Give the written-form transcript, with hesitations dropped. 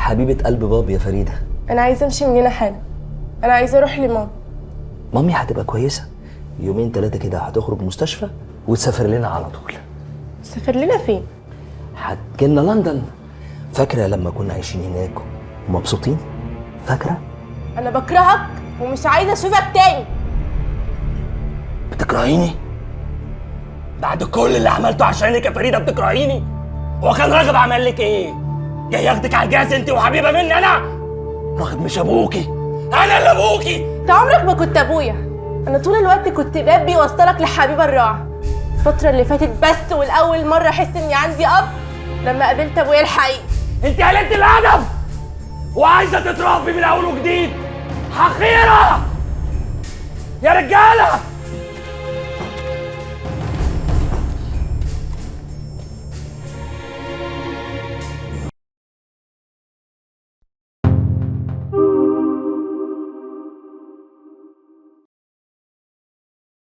حبيبه قلب بابا يا فريده. انا عايزه امشي من هنا حالا. انا عايزه اروح لماما. مامي هتبقى كويسه، يومين 3 كده هتخرج مستشفى وتسافر لنا على طول. سافر لنا فين؟ هتجيلنا لندن. فاكره لما كنا عايشين هناك ومبسوطين؟ فاكره؟ انا بكرهك ومش عايزه اشوفك تاني. بتكرهيني؟ بعد كل اللي عملته عشانك يا فريده بتكرهيني؟ هو كان راغب عمل لك ايه؟ جاي ياخدك على الجهاز انت وحبيبه مني انا؟ راغب مش ابوكي، انا اللي ابوكي. انت عمرك ما كنت ابويا. انا طول الوقت كنت باب بيوصلك لحبيبه الراعي. الفتره اللي فاتت بس والاول مره احس اني عندي اب لما قابلت ابويا الحقيقي. انت قلت الادب وعايزه تتربي من اول وجديد. حقيره يا رجاله.